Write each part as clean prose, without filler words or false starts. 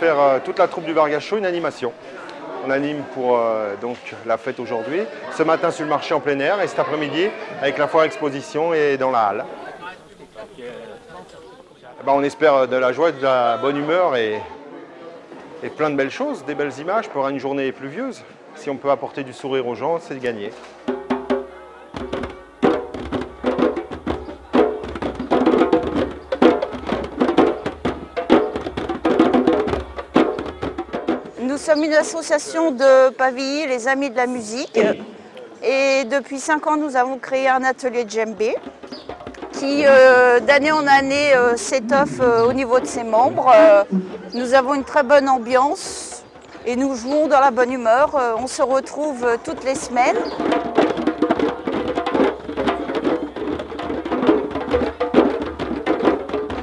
faire toute la troupe du Vargachot une animation. On anime pour donc la fête aujourd'hui, ce matin sur le marché en plein air et cet après-midi avec la foire exposition et dans la halle. On espère de la joie, de la bonne humeur et plein de belles choses, des belles images pour une journée pluvieuse. Si on peut apporter du sourire aux gens, c'est gagné. Nous sommes une association de Pavilly, les Amis de la musique. Et depuis 5 ans, nous avons créé un atelier de djembé qui, d'année en année, s'étoffe au niveau de ses membres. Nous avons une très bonne ambiance et nous jouons dans la bonne humeur. On se retrouve toutes les semaines.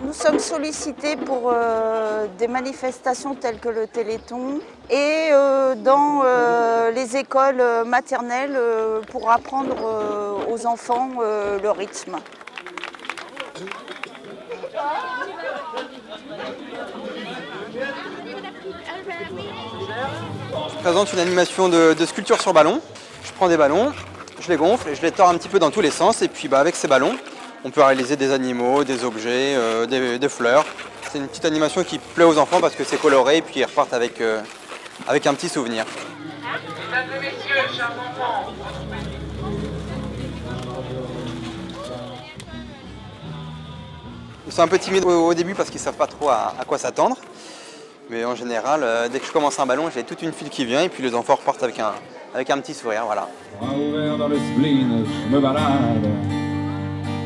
Nous sommes sollicités pour des manifestations telles que le Téléthon et dans les écoles maternelles pour apprendre aux enfants le rythme. Je présente une animation de sculpture sur ballon. Je prends des ballons, je les gonfle et je les tords un petit peu dans tous les sens. Et puis avec ces ballons, on peut réaliser des animaux, des objets, des fleurs. C'est une petite animation qui plaît aux enfants parce que c'est coloré et puis ils repartent avec un petit souvenir. Mesdames et messieurs, chers enfants. Ils sont un peu timides au début parce qu'ils ne savent pas trop à quoi s'attendre. Mais en général, dès que je commence un ballon, j'ai toute une file qui vient et puis les enfants repartent avec un petit sourire, voilà. Ouvert dans le spleen, je me balade,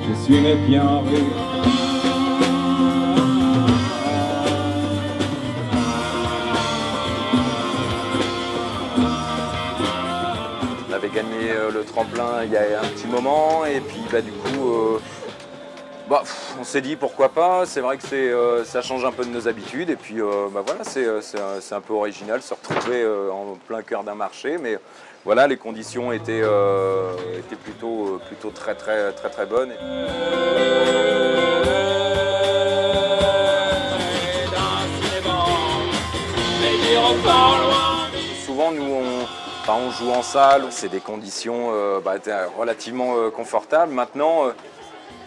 je suis mes pieds en rue. On avait gagné le tremplin il y a un petit moment et puis du coup on s'est dit pourquoi pas. C'est vrai que ça change un peu de nos habitudes et puis voilà, c'est un peu original se retrouver en plein cœur d'un marché, mais voilà, les conditions étaient plutôt très bonnes. Souvent nous on joue en salle, c'est des conditions relativement confortables. Maintenant,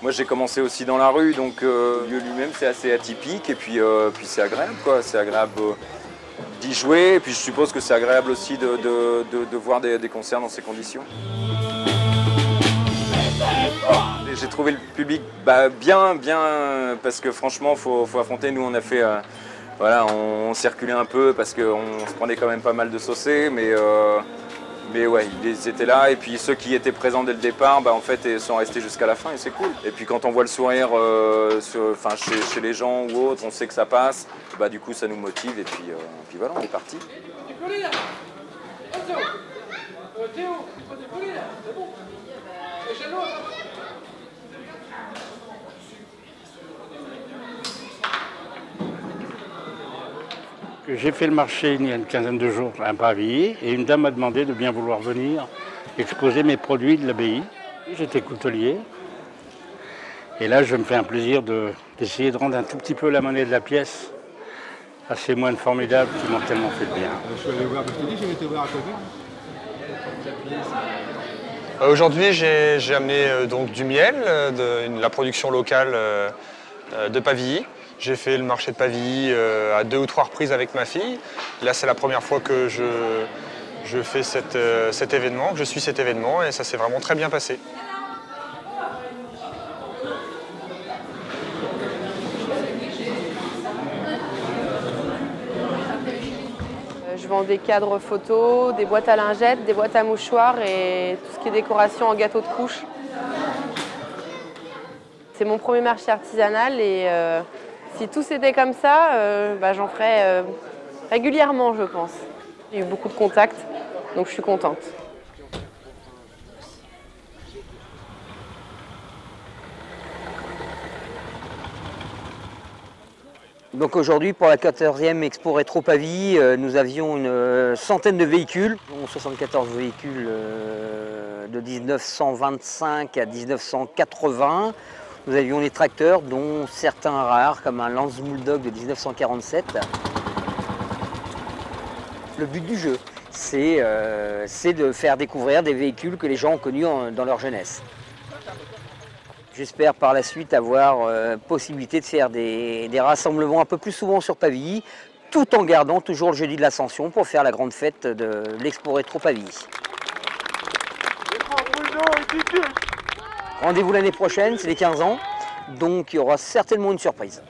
moi j'ai commencé aussi dans la rue, donc le lieu lui-même c'est assez atypique et puis c'est agréable quoi, c'est agréable d'y jouer et puis je suppose que c'est agréable aussi de voir des concerts dans ces conditions. J'ai trouvé le public bien parce que franchement faut affronter, nous on a fait voilà, on circulait un peu parce qu'on se prenait quand même pas mal de saucés, mais ouais, ils étaient là et puis ceux qui étaient présents dès le départ, en fait, sont restés jusqu'à la fin et c'est cool. Et puis quand on voit le sourire chez les gens ou autres, on sait que ça passe, du coup ça nous motive et puis voilà, on est parti. J'ai fait le marché il y a une quinzaine de jours à Pavilly et une dame m'a demandé de bien vouloir venir exposer mes produits de l'abbaye. J'étais coutelier et là je me fais un plaisir d'essayer de rendre un tout petit peu la monnaie de la pièce à ces moines formidables qui m'ont tellement fait de bien. Je suis allé voir, je t'ai dit, je vais te voir à côté. Aujourd'hui j'ai amené donc du miel, de la production locale de Pavilly. J'ai fait le marché de Pavilly à 2 ou 3 reprises avec ma fille. Là, c'est la première fois que je fais cet événement, que je suis cet événement, et ça s'est vraiment très bien passé. Je vends des cadres photos, des boîtes à lingettes, des boîtes à mouchoirs et tout ce qui est décoration en gâteau de couche. C'est mon premier marché artisanal et si tout c'était comme ça, j'en ferais régulièrement, je pense. J'ai eu beaucoup de contacts, donc je suis contente. Donc aujourd'hui, pour la 14e Expo Rétro Pavilly, nous avions une centaine de véhicules, 74 véhicules de 1925 à 1980. Nous avions des tracteurs, dont certains rares, comme un Lance Bulldog de 1947. le but du jeu. C'est de faire découvrir des véhicules que les gens ont connus dans leur jeunesse. J'espère par la suite avoir possibilité de faire des rassemblements un peu plus souvent sur Pavilly, tout en gardant toujours le jeudi de l'Ascension pour faire la grande fête de l'Expo Rétro Pavilly. Rendez-vous l'année prochaine, c'est les 15 ans, donc il y aura certainement une surprise.